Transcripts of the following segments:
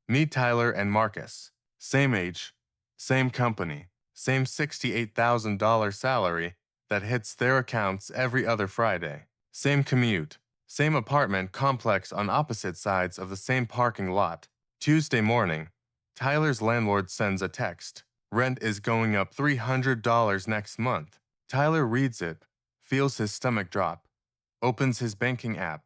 Meet Tyler and Marcus. Same age, same company, same $68,000 salary that hits their accounts every other Friday. Same commute, same apartment complex on opposite sides of the same parking lot. Tuesday morning, Tyler's landlord sends a text. Rent is going up $300 next month. Tyler reads it, feels his stomach drop, opens his banking app,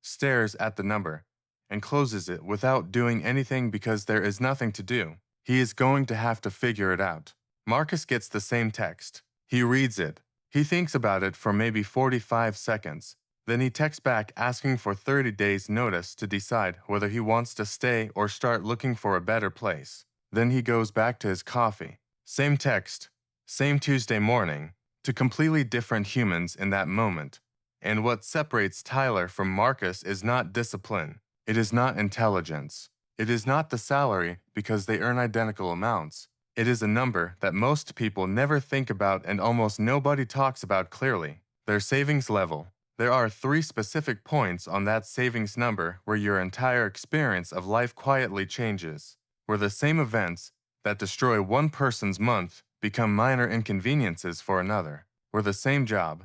stares at the number, and closes it without doing anything because there is nothing to do. He is going to have to figure it out. Marcus gets the same text. He reads it. He thinks about it for maybe 45 seconds. Then he texts back asking for 30 days' notice to decide whether he wants to stay or start looking for a better place. Then he goes back to his coffee. Same text, same Tuesday morning, to completely different humans in that moment. And what separates Tyler from Marcus is not discipline. It is not intelligence. It is not the salary because they earn identical amounts. It is a number that most people never think about and almost nobody talks about clearly. Their savings level. There are 3 specific points on that savings number where your entire experience of life quietly changes, where the same events that destroy one person's month become minor inconveniences for another, where the same job,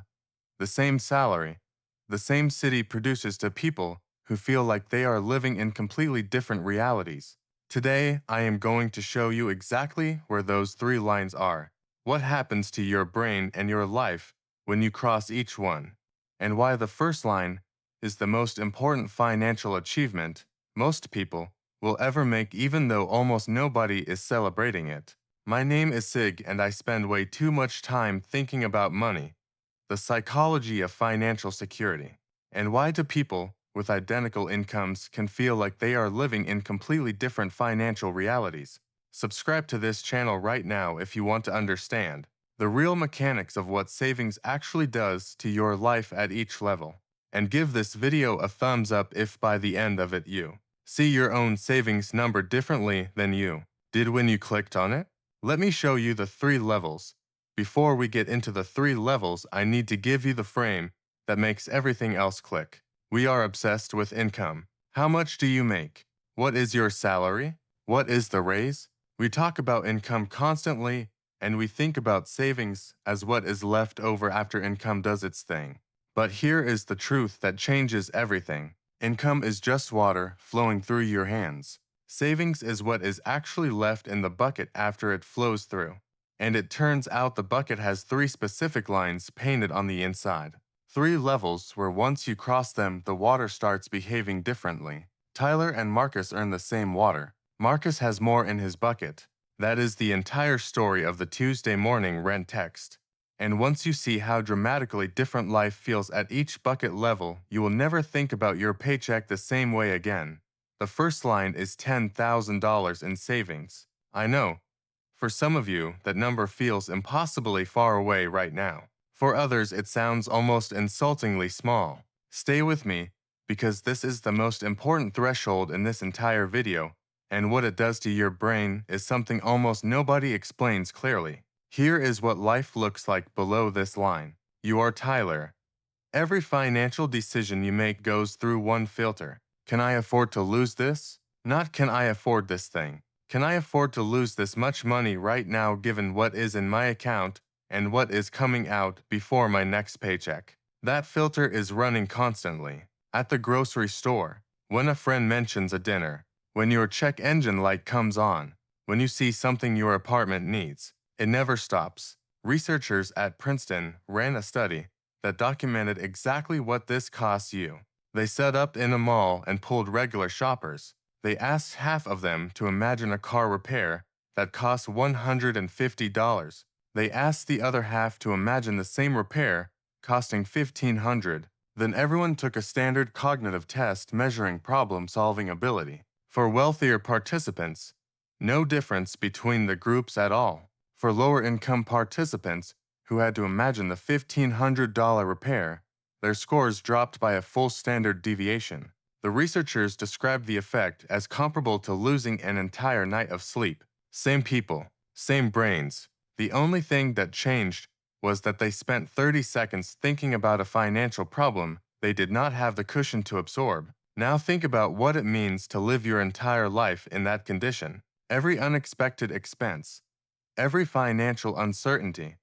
the same salary, the same city produces to people who feel like they are living in completely different realities. Today, I am going to show you exactly where those 3 lines are, what happens to your brain and your life when you cross each one, and why the first line is the most important financial achievement most people will ever make, even though almost nobody is celebrating it. My name is Sig, and I spend way too much time thinking about money, the psychology of financial security, and why do people with identical incomes can feel like they are living in completely different financial realities. Subscribe to this channel right now if you want to understand the real mechanics of what savings actually does to your life at each level. And give this video a thumbs up if by the end of it you see your own savings number differently than you did when you clicked on it. Let me show you the 3 levels. Before we get into the 3 levels, I need to give you the frame that makes everything else click. We are obsessed with income. How much do you make? What is your salary? What is the raise? We talk about income constantly, and we think about savings as what is left over after income does its thing. But here is the truth that changes everything. Income is just water flowing through your hands. Savings is what is actually left in the bucket after it flows through. And it turns out the bucket has 3 specific lines painted on the inside. 3 levels where once you cross them, the water starts behaving differently. Tyler and Marcus earn the same water. Marcus has more in his bucket. That is the entire story of the Tuesday morning rent text. And once you see how dramatically different life feels at each bucket level, you will never think about your paycheck the same way again. The first line is $10,000 in savings. I know. For some of you, that number feels impossibly far away right now. For others, it sounds almost insultingly small. Stay with me, because this is the most important threshold in this entire video, and what it does to your brain is something almost nobody explains clearly. Here is what life looks like below this line. You are Tyler. Every financial decision you make goes through one filter. Can I afford to lose this? Not can I afford this thing. Can I afford to lose this much money right now given what is in my account and what is coming out before my next paycheck? That filter is running constantly. At the grocery store, when a friend mentions a dinner, when your check engine light comes on, when you see something your apartment needs, it never stops. Researchers at Princeton ran a study that documented exactly what this costs you. They set up in a mall and pulled regular shoppers. They asked half of them to imagine a car repair that costs $150. They asked the other half to imagine the same repair costing $1,500. Then everyone took a standard cognitive test measuring problem-solving ability. For wealthier participants, no difference between the groups at all. For lower-income participants who had to imagine the $1,500 repair, their scores dropped by a full standard deviation. The researchers described the effect as comparable to losing an entire night of sleep. Same people, same brains. The only thing that changed was that they spent 30 seconds thinking about a financial problem they did not have the cushion to absorb. Now think about what it means to live your entire life in that condition. Every unexpected expense, every financial uncertainty,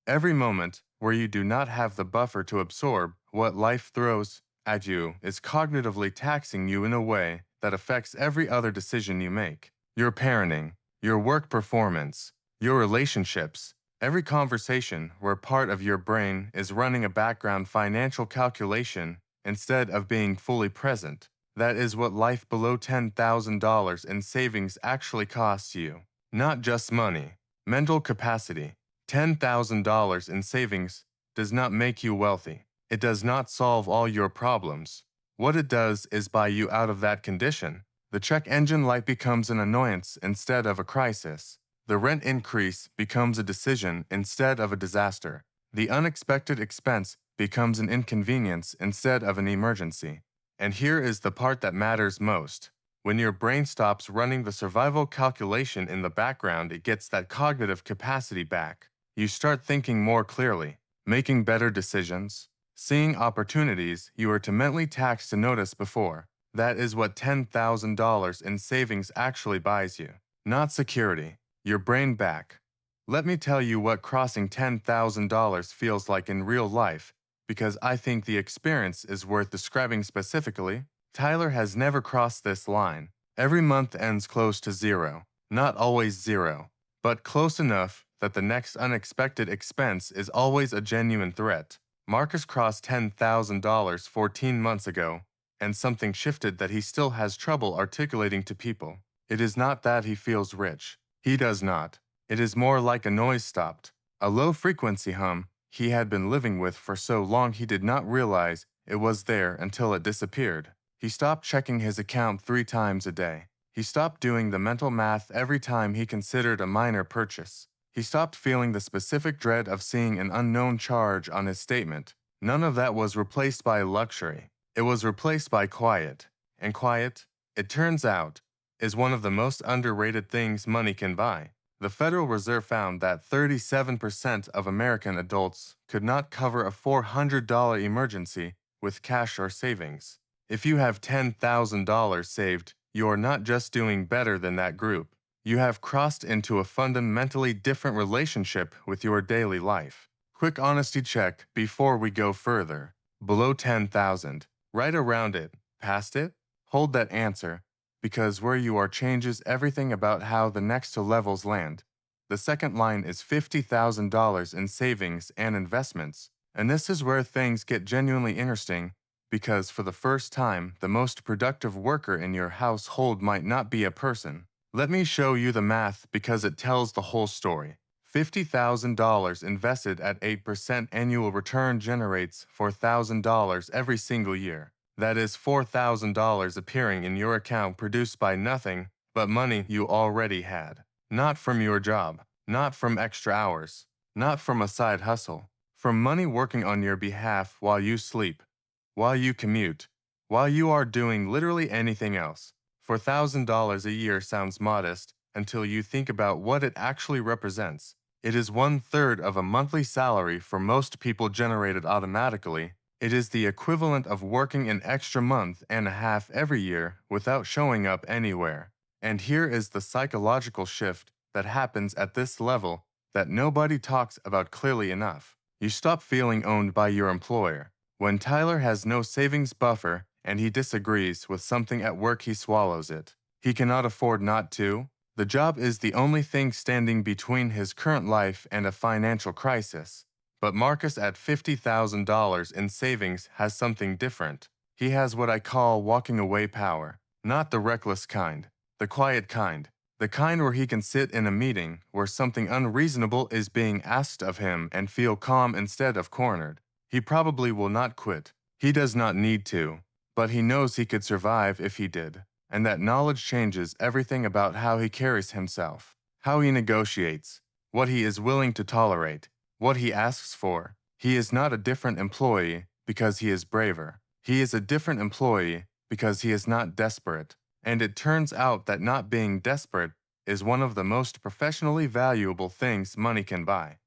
every moment where you do not have the buffer to absorb what life throws at you is cognitively taxing you in a way that affects every other decision you make. Your parenting, your work performance, your relationships, every conversation where part of your brain is running a background financial calculation instead of being fully present. That is what life below $10,000 in savings actually costs you. Not just money, mental capacity. $10,000 in savings does not make you wealthy. It does not solve all your problems. What it does is buy you out of that condition. The check engine light becomes an annoyance instead of a crisis. The rent increase becomes a decision instead of a disaster. The unexpected expense becomes an inconvenience instead of an emergency. And here is the part that matters most. When your brain stops running the survival calculation in the background, it gets that cognitive capacity back. You start thinking more clearly, making better decisions, seeing opportunities you were too mentally taxed to notice before. That is what $10,000 in savings actually buys you. Not security, your brain back. Let me tell you what crossing $10,000 feels like in real life, because I think the experience is worth describing specifically. Tyler has never crossed this line. Every month ends close to zero. Not always zero, but close enough that the next unexpected expense is always a genuine threat. Marcus crossed $10,000 14 months ago, and something shifted that he still has trouble articulating to people. It is not that he feels rich. He does not. It is more like a noise stopped, a low-frequency hum he had been living with for so long he did not realize it was there until it disappeared. He stopped checking his account 3 times a day. He stopped doing the mental math every time he considered a minor purchase. He stopped feeling the specific dread of seeing an unknown charge on his statement. None of that was replaced by luxury. It was replaced by quiet. And quiet, it turns out, is one of the most underrated things money can buy. The Federal Reserve found that 37% of American adults could not cover a $400 emergency with cash or savings. If you have $10,000 saved, you are not just doing better than that group. You have crossed into a fundamentally different relationship with your daily life. Quick honesty check before we go further. Below 10,000, right around it, past it? Hold that answer, because where you are changes everything about how the next two levels land. The second line is $50,000 in savings and investments, and this is where things get genuinely interesting, because for the first time, the most productive worker in your household might not be a person. Let me show you the math because it tells the whole story. $50,000 invested at 8% annual return generates $4,000 every single year. That is $4,000 appearing in your account produced by nothing but money you already had. Not from your job, not from extra hours, not from a side hustle, from money working on your behalf while you sleep, while you commute, while you are doing literally anything else. $4,000 a year sounds modest until you think about what it actually represents. It is 1/3 of a monthly salary for most people generated automatically. It is the equivalent of working an extra month and a half every year without showing up anywhere. And here is the psychological shift that happens at this level that nobody talks about clearly enough. You stop feeling owned by your employer. When Tyler has no savings buffer and he disagrees with something at work, he swallows it. He cannot afford not to. The job is the only thing standing between his current life and a financial crisis. But Marcus at $50,000 in savings has something different. He has what I call walking away power. Not the reckless kind, the quiet kind. The kind where he can sit in a meeting where something unreasonable is being asked of him and feel calm instead of cornered. He probably will not quit. He does not need to, but he knows he could survive if he did. And that knowledge changes everything about how he carries himself, how he negotiates, what he is willing to tolerate, what he asks for. He is not a different employee because he is braver. He is a different employee because he is not desperate. And it turns out that not being desperate is one of the most professionally valuable things money can buy.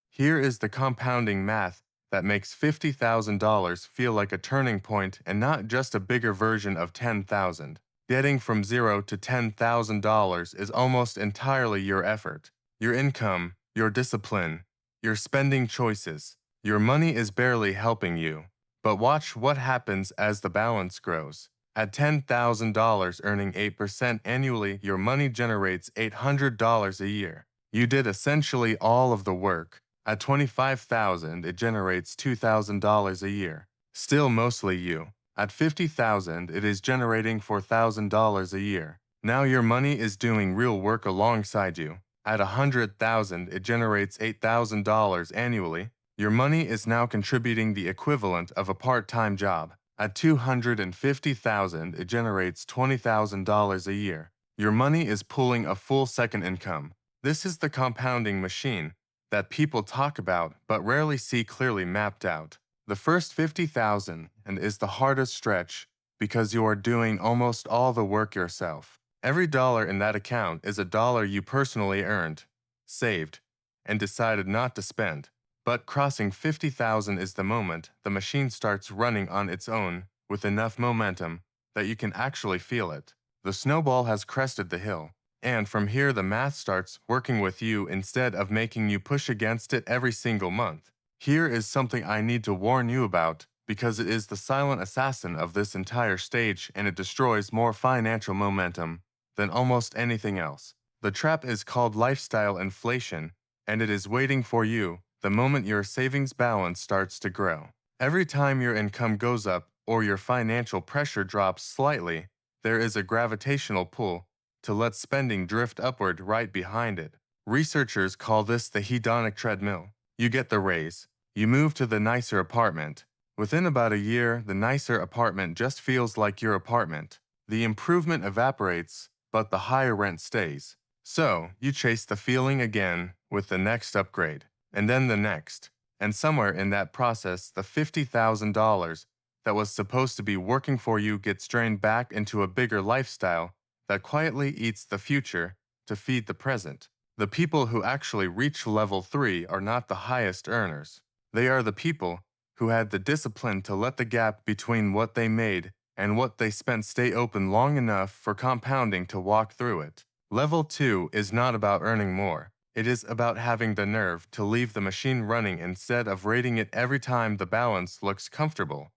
Here is the compounding math that makes $50,000 feel like a turning point and not just a bigger version of 10,000. Getting from zero to $10,000 is almost entirely your effort, your income, your discipline, your spending choices. Your money is barely helping you. But watch what happens as the balance grows. At $10,000 earning 8% annually, your money generates $800 a year. You did essentially all of the work. At $25,000, it generates $2,000 a year. Still mostly you. At $50,000, it is generating $4,000 a year. Now your money is doing real work alongside you. At $100,000, it generates $8,000 annually. Your money is now contributing the equivalent of a part-time job. At $250,000, it generates $20,000 a year. Your money is pulling a full second income. This is the compounding machine that people talk about but rarely see clearly mapped out. The first 50,000 and is the hardest stretch because you are doing almost all the work yourself. Every dollar in that account is a dollar you personally earned, saved, and decided not to spend. But crossing 50,000 is the moment the machine starts running on its own with enough momentum that you can actually feel it. The snowball has crested the hill. And from here the math starts working with you instead of making you push against it every single month. Here is something I need to warn you about because it is the silent assassin of this entire stage and it destroys more financial momentum than almost anything else. The trap is called lifestyle inflation and it is waiting for you the moment your savings balance starts to grow. Every time your income goes up or your financial pressure drops slightly, there is a gravitational pull to let spending drift upward right behind it. Researchers call this the hedonic treadmill. You get the raise. You move to the nicer apartment. Within about a year, the nicer apartment just feels like your apartment. The improvement evaporates, but the higher rent stays. So, you chase the feeling again with the next upgrade, and then the next. And somewhere in that process, the $50,000 that was supposed to be working for you gets drained back into a bigger lifestyle that quietly eats the future to feed the present. The people who actually reach level 3 are not the highest earners. They are the people who had the discipline to let the gap between what they made and what they spent stay open long enough for compounding to walk through it. Level 2 is not about earning more. It is about having the nerve to leave the machine running instead of rating it every time the balance looks comfortable.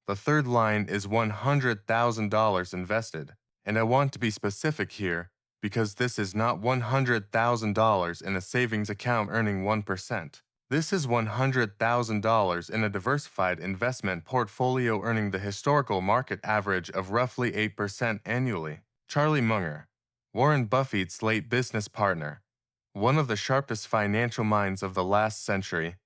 The third line is $100,000 invested. And I want to be specific here because this is not $100,000 in a savings account earning 1%. This is $100,000 in a diversified investment portfolio earning the historical market average of roughly 8% annually. Charlie Munger, Warren Buffett's late business partner, one of the sharpest financial minds of the last century,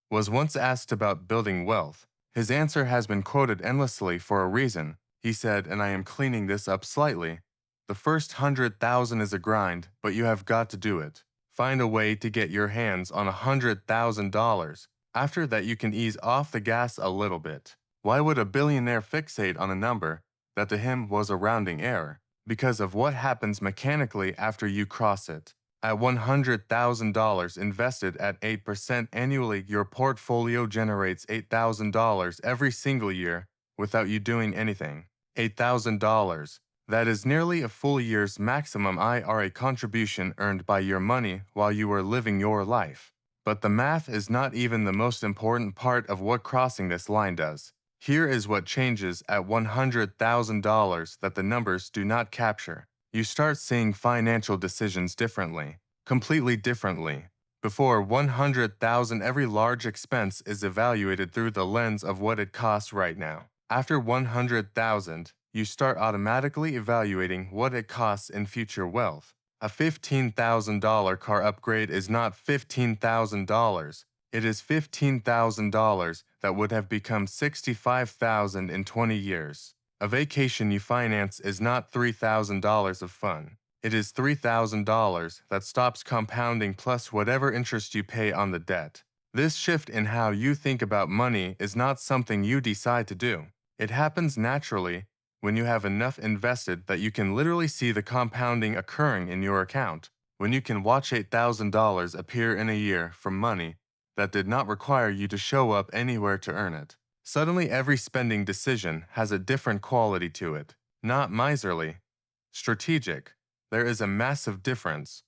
was once asked about building wealth. His answer has been quoted endlessly for a reason. He said, and I am cleaning this up slightly, the first 100,000 is a grind, but you have got to do it. Find a way to get your hands on $100,000. After that, you can ease off the gas a little bit. Why would a billionaire fixate on a number that to him was a rounding error? Because of what happens mechanically after you cross it. At $100,000 invested at 8% annually, your portfolio generates $8,000 every single year without you doing anything. $8,000. That is nearly a full year's maximum IRA contribution earned by your money while you are living your life. But the math is not even the most important part of what crossing this line does. Here is what changes at $100,000 that the numbers do not capture. You start seeing financial decisions differently, completely differently. Before $100,000, every large expense is evaluated through the lens of what it costs right now. After $100,000, you start automatically evaluating what it costs in future wealth. A $15,000 car upgrade is not $15,000. It is $15,000 that would have become $65,000 in 20 years. A vacation you finance is not $3,000 of fun. It is $3,000 that stops compounding plus whatever interest you pay on the debt. This shift in how you think about money is not something you decide to do. It happens naturally when you have enough invested that you can literally see the compounding occurring in your account. When you can watch $8,000 appear in a year from money that did not require you to show up anywhere to earn it. Suddenly, every spending decision has a different quality to it. Not miserly, strategic. There is a massive difference.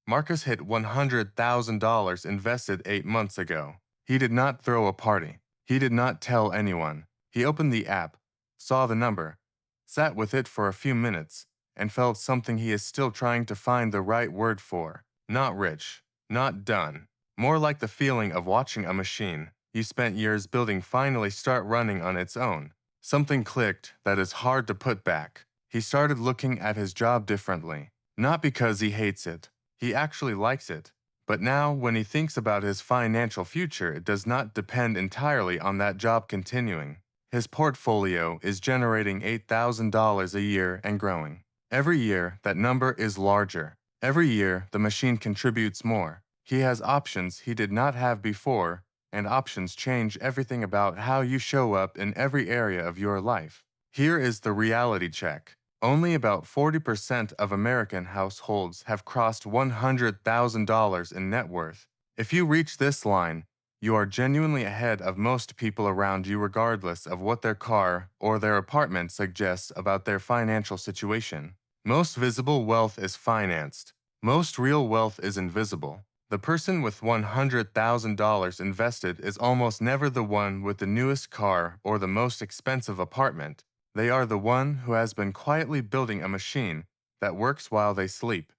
Marcus hit $100,000 invested 8 months ago. He did not throw a party. He did not tell anyone. He opened the app, saw the number, sat with it for a few minutes, and felt something he is still trying to find the right word for. Not rich, not done. More like the feeling of watching a machine you spent years building finally start running on its own. Something clicked that is hard to put back. He started looking at his job differently. Not because he hates it. He actually likes it. But now, when he thinks about his financial future, it does not depend entirely on that job continuing. His portfolio is generating $8,000 a year and growing. Every year, that number is larger. Every year, the machine contributes more. He has options he did not have before, and options change everything about how you show up in every area of your life. Here is the reality check. Only about 40% of American households have crossed $100,000 in net worth. If you reach this line, you are genuinely ahead of most people around you regardless of what their car or their apartment suggests about their financial situation. Most visible wealth is financed. Most real wealth is invisible. The person with $100,000 invested is almost never the one with the newest car or the most expensive apartment. They are the one who has been quietly building a machine that works while they sleep.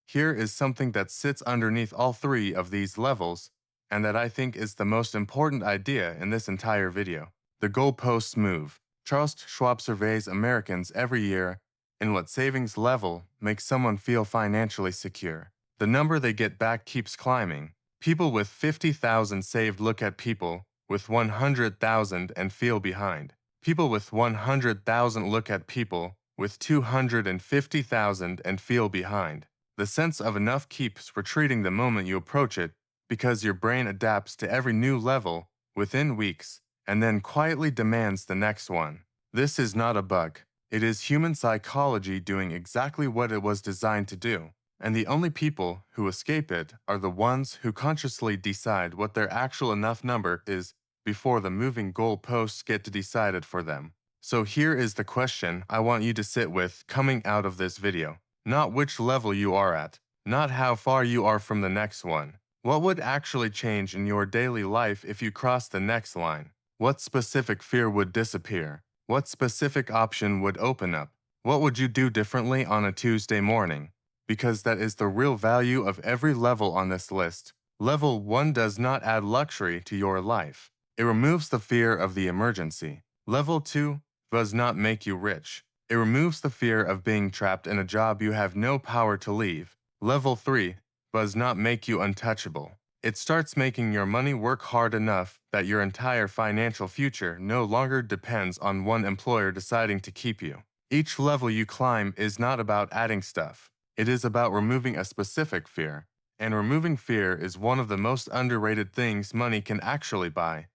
Here is something that sits underneath all three of these levels, and that I think is the most important idea in this entire video. The goalposts move. Charles Schwab surveys Americans every year in what savings level makes someone feel financially secure. The number they get back keeps climbing. People with 50,000 saved look at people with 100,000 and feel behind. People with 100,000 look at people with 250,000 and feel behind. The sense of enough keeps retreating the moment you approach it because your brain adapts to every new level within weeks and then quietly demands the next one. This is not a bug. It is human psychology doing exactly what it was designed to do. And the only people who escape it are the ones who consciously decide what their actual enough number is before the moving goalposts get to decide it for them. So here is the question I want you to sit with coming out of this video. Not which level you are at, not how far you are from the next one. What would actually change in your daily life if you crossed the next line? What specific fear would disappear? What specific option would open up? What would you do differently on a Tuesday morning? Because that is the real value of every level on this list. Level 1 does not add luxury to your life. It removes the fear of the emergency. Level 2 does not make you rich. It removes the fear of being trapped in a job you have no power to leave. Level 3 does not make you untouchable. It starts making your money work hard enough that your entire financial future no longer depends on one employer deciding to keep you. Each level you climb is not about adding stuff. It is about removing a specific fear. And removing fear is one of the most underrated things money can actually buy.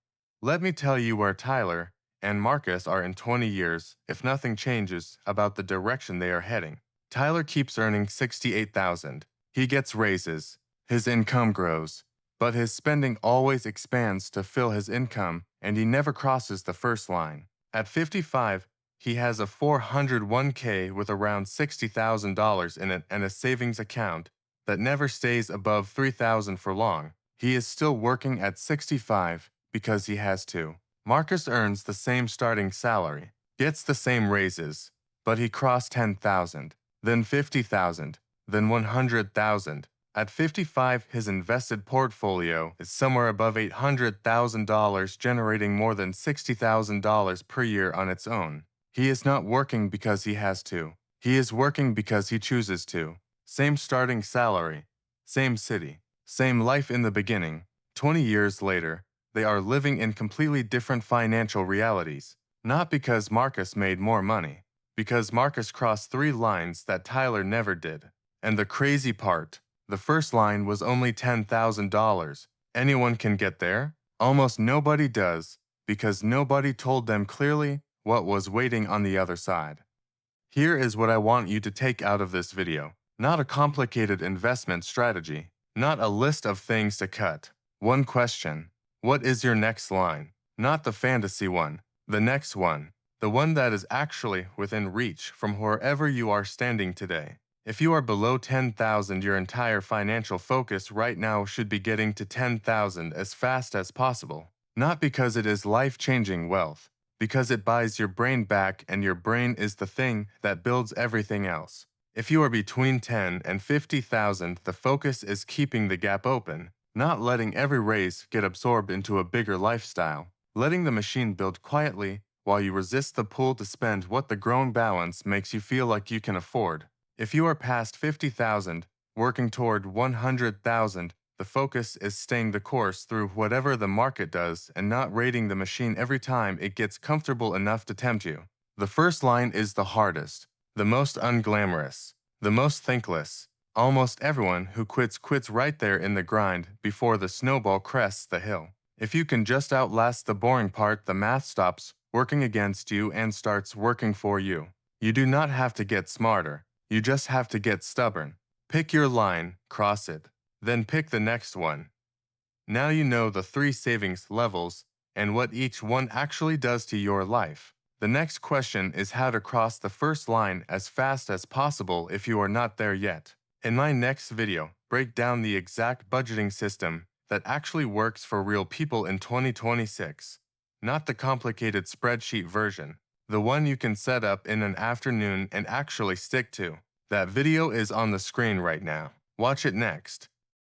Let me tell you where Tyler and Marcus are in 20 years if nothing changes about the direction they are heading. Tyler keeps earning $68,000. He gets raises. His income grows. But his spending always expands to fill his income, and he never crosses the first line. At 55, he has a 401k with around $60,000 in it and a savings account that never stays above $3,000 for long. He is still working at 65 because he has to. Marcus earns the same starting salary, gets the same raises, but he crossed 10,000, then 50,000, then 100,000. At 55, his invested portfolio is somewhere above $800,000, generating more than $60,000 per year on its own. He is not working because he has to. He is working because he chooses to. Same starting salary, same city, same life in the beginning. 20 years later, they are living in completely different financial realities. Not because Marcus made more money, because Marcus crossed 3 lines that Tyler never did. And the crazy part, the first line was only $10,000. Anyone can get there? Almost nobody does, because nobody told them clearly what was waiting on the other side. Here is what I want you to take out of this video. Not a complicated investment strategy, not a list of things to cut, One question. What is your next line? Not the fantasy one, the next one. The one that is actually within reach from wherever you are standing today. If you are below 10,000, your entire financial focus right now should be getting to 10,000 as fast as possible. Not because it is life-changing wealth, because it buys your brain back, and your brain is the thing that builds everything else. If you are between 10 and 50,000, the focus is keeping the gap open, not letting every raise get absorbed into a bigger lifestyle, letting the machine build quietly while you resist the pull to spend what the grown balance makes you feel like you can afford. If you are past 50,000, working toward 100,000, the focus is staying the course through whatever the market does and not raiding the machine every time it gets comfortable enough to tempt you. The first line is the hardest, the most unglamorous, the most thankless. Almost everyone who quits right there in the grind before the snowball crests the hill. If you can just outlast the boring part, the math stops working against you and starts working for you. You do not have to get smarter, you just have to get stubborn. Pick your line, cross it, then pick the next one. Now you know the 3 savings levels and what each one actually does to your life. The next question is how to cross the first line as fast as possible if you are not there yet. In my next video, break down the exact budgeting system that actually works for real people in 2026. Not the complicated spreadsheet version, the one you can set up in an afternoon and actually stick to. That video is on the screen right now. Watch it next.